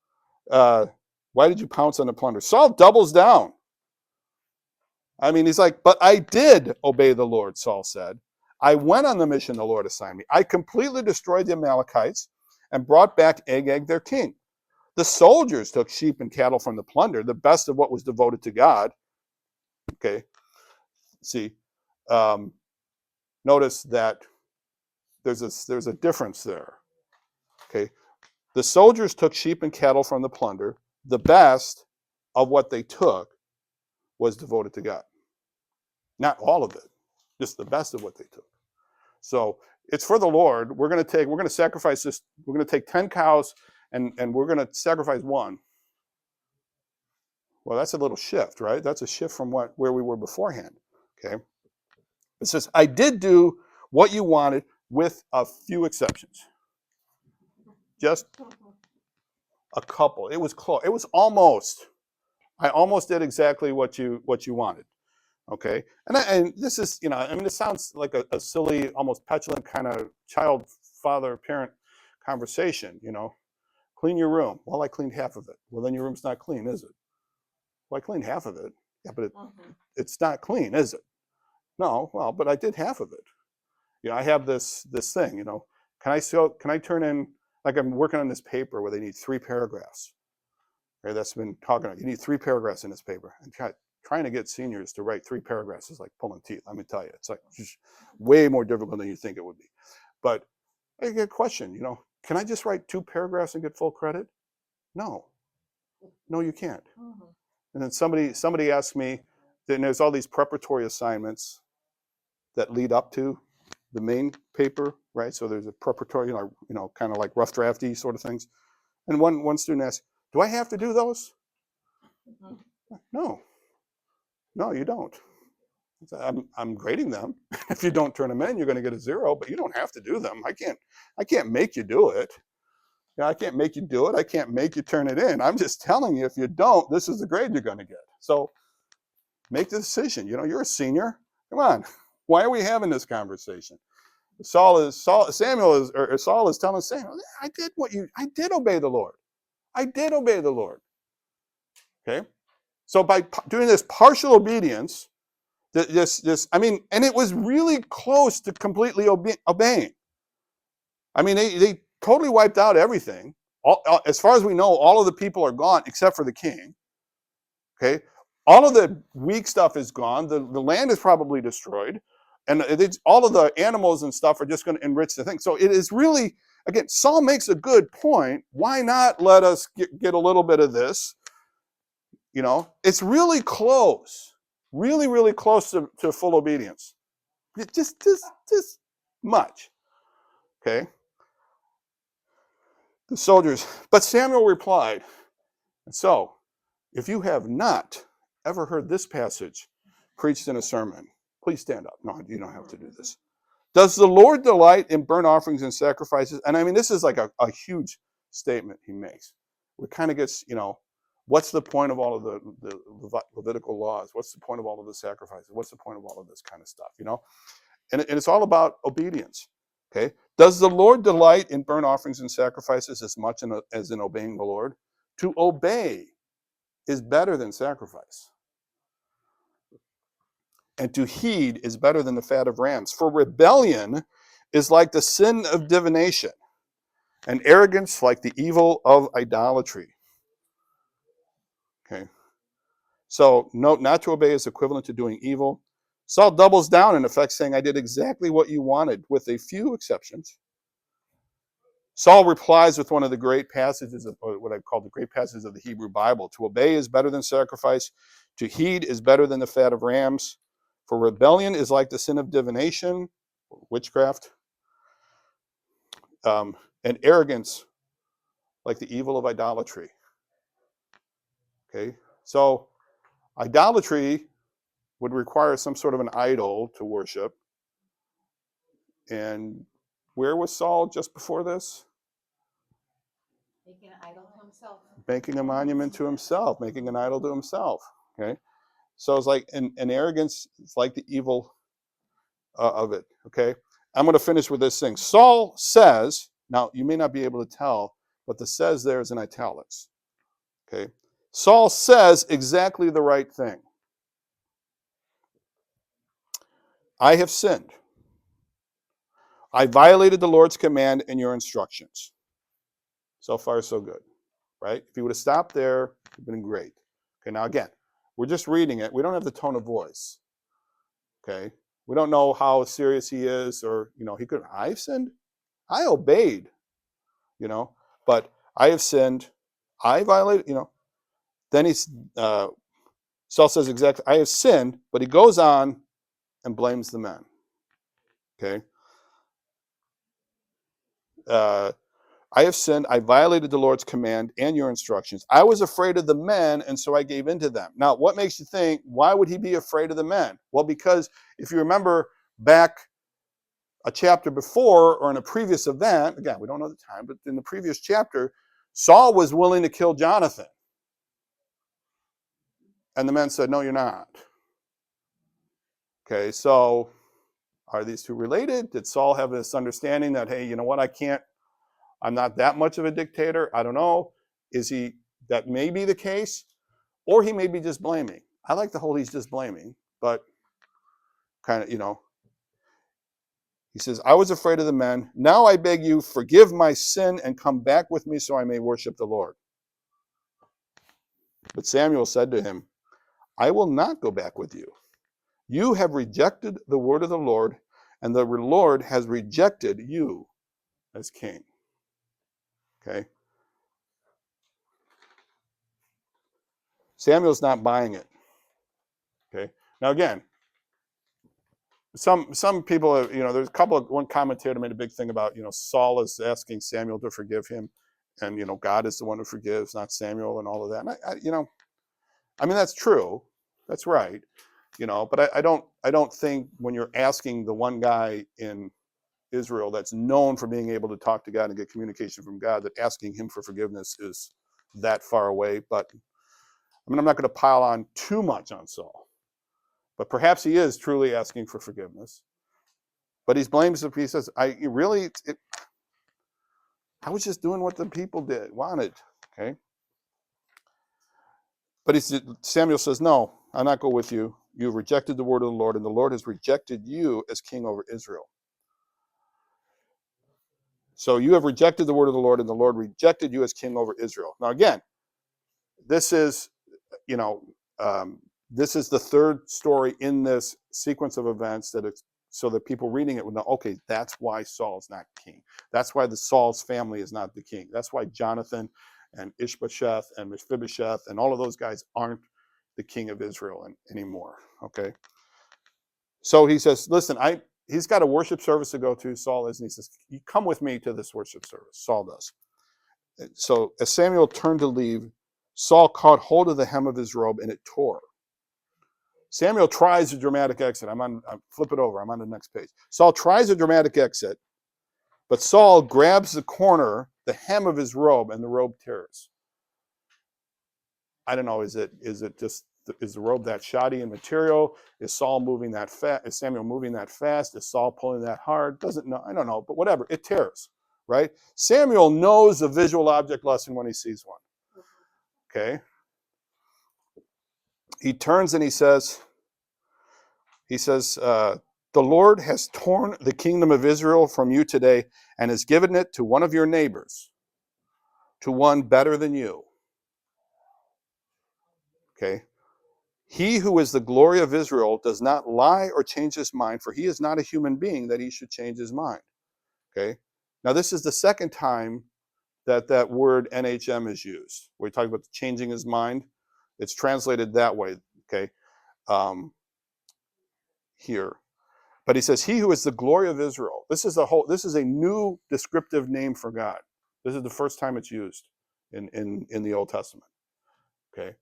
why did you pounce on the plunder? Saul doubles down. I mean, he's like, but I did obey the Lord, Saul said. I went on the mission the Lord assigned me. I completely destroyed the Amalekites and brought back Agag, their king. The soldiers took sheep and cattle from the plunder, the best of what was devoted to God. Okay, see, notice that there's a difference there. Okay, the soldiers took sheep and cattle from the plunder. The best of what they took was devoted to God. Not all of it, just the best of what they took. So it's for the Lord. We're going to sacrifice this. We're going to take 10 cows and we're going to sacrifice one. Well, that's a little shift, right? That's a shift from where we were beforehand. Okay. It says, I did do what you wanted with a few exceptions. Just a couple. It was close. It was almost. I almost did exactly what you wanted. Okay, and this is, I mean, it sounds like a silly, almost petulant kind of child, father, parent conversation. Clean your room. Well, I cleaned half of it. Well, then your room's not clean, is it? Well, I cleaned half of it. Yeah, but it's not clean, is it? No. Well, but I did half of it. I have this thing. Can I turn in, like, I'm working on this paper where they need 3 paragraphs. Okay, that's been talking about. You need 3 paragraphs in this paper, and trying to get seniors to write 3 paragraphs is like pulling teeth. Let me tell you, it's like just way more difficult than you think it would be. But I get a question. Can I just write 2 paragraphs and get full credit? No, you can't. And then somebody asked me, then there's all these preparatory assignments that lead up to the main paper, right? So there's a preparatory, kind of like rough drafty sort of things. And one student asked, "Do I have to do those?" No, you don't. I'm grading them. If you don't turn them in, you're going to get a 0. But you don't have to do them. I can't make you do it. I can't make you do it. I can't make you turn it in. I'm just telling you, if you don't, this is the grade you're going to get. So make the decision. You're a senior. Come on. Why are we having this conversation? Saul is telling Samuel, I did obey the Lord. I did obey the Lord. Okay. So by doing this partial obedience, and it was really close to completely obeying. I mean, they totally wiped out everything. As far as we know, all of the people are gone except for the king. Okay, all of the weak stuff is gone. The land is probably destroyed, and all of the animals and stuff are just going to enrich the thing. So it is really, again, Saul makes a good point. Why not let us get a little bit of this? It's really close, really, really close to full obedience. Just much. Okay. The soldiers, but Samuel replied, "So, if you have not ever heard this passage preached in a sermon, please stand up." No, you don't have to do this. "Does the Lord delight in burnt offerings and sacrifices?" And I mean, this is like a huge statement he makes. It kind of gets, what's the point of all of the Levitical laws? What's the point of all of the sacrifices? What's the point of all of this kind of stuff, And it's all about obedience. Okay. Does the Lord delight in burnt offerings and sacrifices as much as in obeying the Lord? To obey is better than sacrifice, and to heed is better than the fat of rams. For rebellion is like the sin of divination, and arrogance like the evil of idolatry. Okay. So note, not to obey is equivalent to doing evil. Saul doubles down, in effect, saying, "I did exactly what you wanted, with a few exceptions." Saul replies with one of the great passages, or what I call the great passages of the Hebrew Bible. To obey is better than sacrifice. To heed is better than the fat of rams. For rebellion is like the sin of divination, witchcraft, and arrogance like the evil of idolatry. Okay, so idolatry would require some sort of an idol to worship. And where was Saul just before this? Making an idol to himself. Making a monument to himself, making an idol to himself. Okay, so it's like an arrogance. It's like the evil of it. Okay, I'm going to finish with this thing. Saul says, now you may not be able to tell, but the "says" there is in italics. Okay, Saul says exactly the right thing. I have sinned. I violated the Lord's command and your instructions. So far, so good, right? If he would have stopped there, it would have been great. Okay, now again, we're just reading it. We don't have the tone of voice. Okay, we don't know how serious he is, or he could. I've sinned. I obeyed. But I have sinned. I violated. Then Saul says exactly, I have sinned, but he goes on and blames the men. Okay. I have sinned. I violated the Lord's command and your instructions. I was afraid of the men, and so I gave in to them. Now, what makes you think, why would he be afraid of the men? Well, because if you remember back a chapter before, or in a previous event, again, we don't know the time, but in the previous chapter, Saul was willing to kill Jonathan. And the men said, "No, you're not." Okay, so are these two related? Did Saul have this understanding that, hey, you know what, I'm not that much of a dictator? I don't know. That may be the case, or he may be just blaming. I like the whole he's just blaming, but kind of, he says, I was afraid of the men. Now I beg you, forgive my sin and come back with me so I may worship the Lord. But Samuel said to him, I will not go back with you. You have rejected the word of the Lord, and the Lord has rejected you as king. Okay? Samuel's not buying it. Okay? Now again, some people, there's one commentator made a big thing about, Saul is asking Samuel to forgive him, and God is the one who forgives, not Samuel, and all of that. And I mean, that's true. That's right. But I don't think when you're asking the one guy in Israel that's known for being able to talk to God and get communication from God, that asking him for forgiveness is that far away. But I mean, I'm not going to pile on too much on Saul. But perhaps he is truly asking for forgiveness. But he blames the he says, I was just doing what the people wanted. Okay. But Samuel says, no, I'll not go with you. You've rejected the word of the Lord, and the Lord has rejected you as king over Israel. So you have rejected the word of the Lord, and the Lord rejected you as king over Israel. Now, again, this is, this is the third story in this sequence of events so that people reading it would know, okay, that's why Saul's not king. That's why Saul's family is not the king. That's why Jonathan and Ishbosheth and Mephibosheth and all of those guys aren't the king of Israel anymore. Okay. So he says, listen, he's got a worship service to go to, Saul is, and he says, you come with me to this worship service. Saul does. So as Samuel turned to leave, Saul caught hold of the hem of his robe and it tore. Samuel tries a dramatic exit. Flip it over. I'm on the next page. Saul tries a dramatic exit, but Saul grabs the corner, the hem of his robe, and the robe tears. I don't know. Is the robe that shoddy in material? Is Saul moving that fast? Is Samuel moving that fast? Is Saul pulling that hard? Doesn't know. I don't know. But whatever. It tears. Right? Samuel knows a visual object lesson when he sees one. Okay. He turns and he says, the Lord has torn the kingdom of Israel from you today and has given it to one of your neighbors, to one better than you. Okay. He who is the glory of Israel does not lie or change his mind, for he is not a human being that he should change his mind. Okay. Now, this is the second time that word NHM is used. We talk about changing his mind. It's translated that way. Okay. Here. But he says, he who is the glory of Israel. This is a new descriptive name for God. This is the first time it's used in the Old Testament. Okay.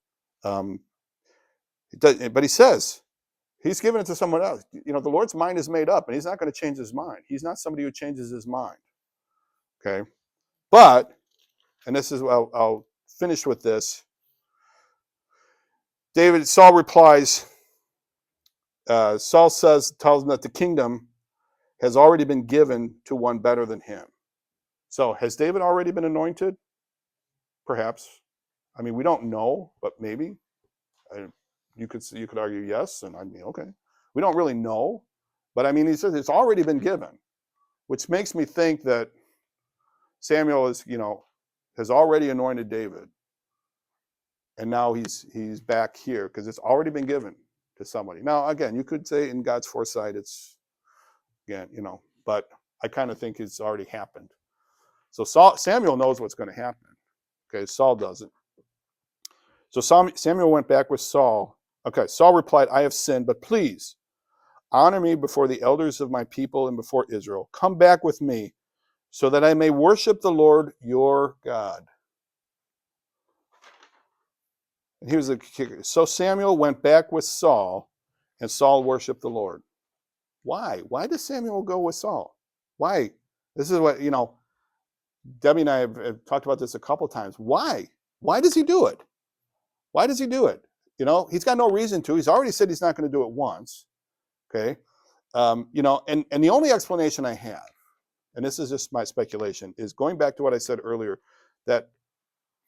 But he says, he's given it to someone else. The Lord's mind is made up, and he's not going to change his mind. He's not somebody who changes his mind. Okay. But, and this is, I'll finish with this. Saul replies, Saul tells him that the kingdom has already been given to one better than him. So has David already been anointed? Perhaps. I mean, we don't know, but maybe. You could argue yes, and I'd be okay. We don't really know, but I mean, he says it's already been given, which makes me think that Samuel has already anointed David, and now he's back here because it's already been given to somebody. Now, again, you could say in God's foresight, it's but I kind of think it's already happened. So Samuel knows what's going to happen. Okay, Saul doesn't. So Samuel went back with Saul. Okay, Saul replied, I have sinned, but please honor me before the elders of my people and before Israel. Come back with me so that I may worship the Lord your God. And here's the kicker. So Samuel went back with Saul, and Saul worshiped the Lord. Why? Why does Samuel go with Saul? Why? This is what, Debbie and I have talked about this a couple times. Why? Why does he do it? Why does he do it? He's got no reason to. He's already said he's not going to do it once. Okay, and the only explanation I have, and this is just my speculation, is going back to what I said earlier, that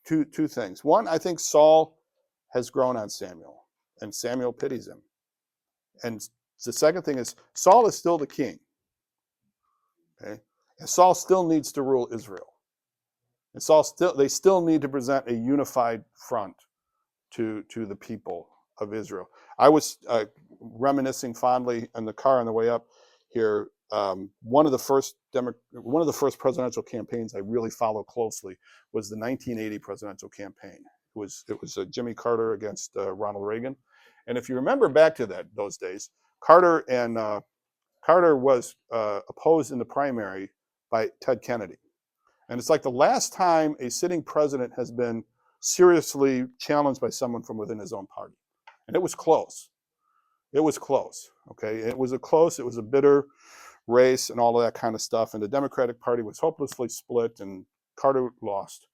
two things. One, I think Saul has grown on Samuel, and Samuel pities him. And the second thing is Saul is still the king. Okay, and Saul still needs to rule Israel, and they still need to present a unified front to the people of Israel. I was reminiscing fondly in the car on the way up here. One of the first presidential campaigns I really followed closely was the 1980 presidential campaign. It was Jimmy Carter against Ronald Reagan, and if you remember back to those days, Carter was opposed in the primary by Ted Kennedy. And it's like the last time a sitting president has been seriously challenged by someone from within his own party. And it was close. It was close. Okay. It was a bitter race and all of that kind of stuff. And the Democratic Party was hopelessly split and Carter lost.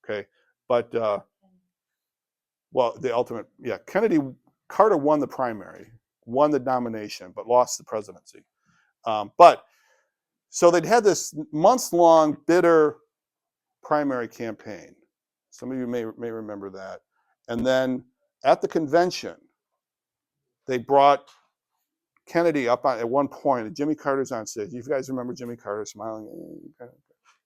Okay. But, the ultimate, Carter won the primary, won the nomination, but lost the presidency. So they'd had this months-long, bitter primary campaign. Some of you may remember that. And then at the convention, they brought Kennedy up at one point, and Jimmy Carter's on stage. You guys remember Jimmy Carter smiling,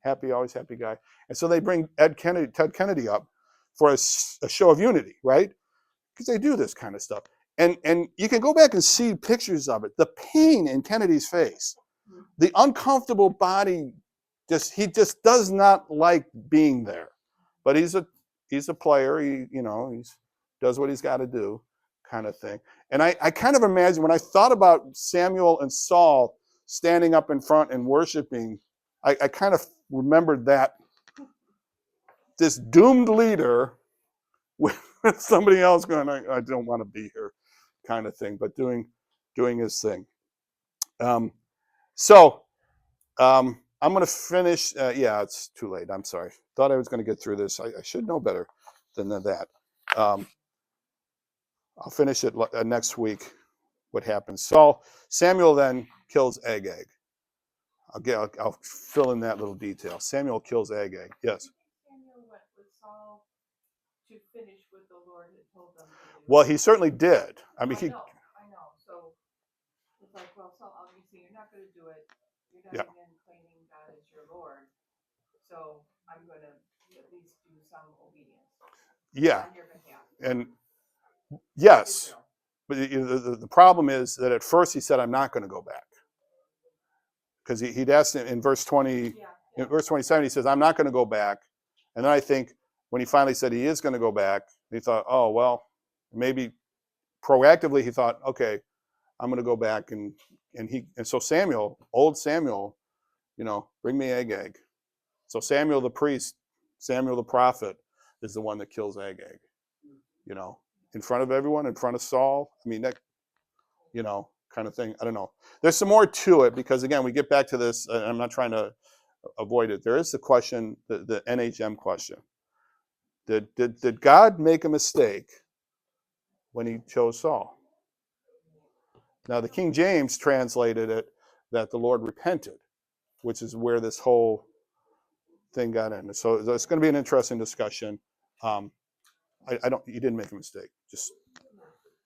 happy, always happy guy. And so they bring Ted Kennedy up for a show of unity, right? Because they do this kind of stuff. And you can go back and see pictures of it. The pain in Kennedy's face, the uncomfortable body, he just does not like being there. But he's a player. He does what he's got to do, kind of thing. And I kind of imagine when I thought about Samuel and Saul standing up in front and worshiping, I kind of remembered that this doomed leader with somebody else going, I don't want to be here, kind of thing, but doing his thing. I'm going to finish. It's too late. I'm sorry. Thought I was going to get through this. I should know better than that. I'll finish it next week. What happens? Samuel then kills Agag. I'll fill in that little detail. Samuel kills Agag. Yes. Samuel went with Saul to finish what the Lord had told them to do. Well, he certainly did. I mean, I know. So it's like, well, Saul, obviously you're not going to do it. You're not even claiming God as your Lord. So I'm going to at least do some obedience. Yeah. On your behalf. And yes. But the problem is that at first he said, I'm not going to go back. Because he'd asked him in verse 20, in verse 27, he says, I'm not going to go back. And then I think when he finally said he is going to go back, he thought, oh, well, maybe proactively he thought, okay, I'm going to go back. And so Samuel, old Samuel, bring me Agag. So Samuel the priest, Samuel the prophet is the one that kills Agag, in front of everyone, in front of Saul. I mean, that, kind of thing. I don't know. There's some more to it because, again, we get back to this, and I'm not trying to avoid it. There is the question, the NHM question. Did God make a mistake when he chose Saul? Now, the King James translated it that the Lord repented, which is where this whole thing got in. So it's going to be an interesting discussion. He didn't make a mistake,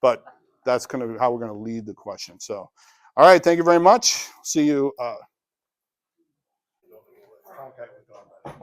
but that's kind of how we're going to lead the question. So, all right, thank you very much. See you. Contact with God.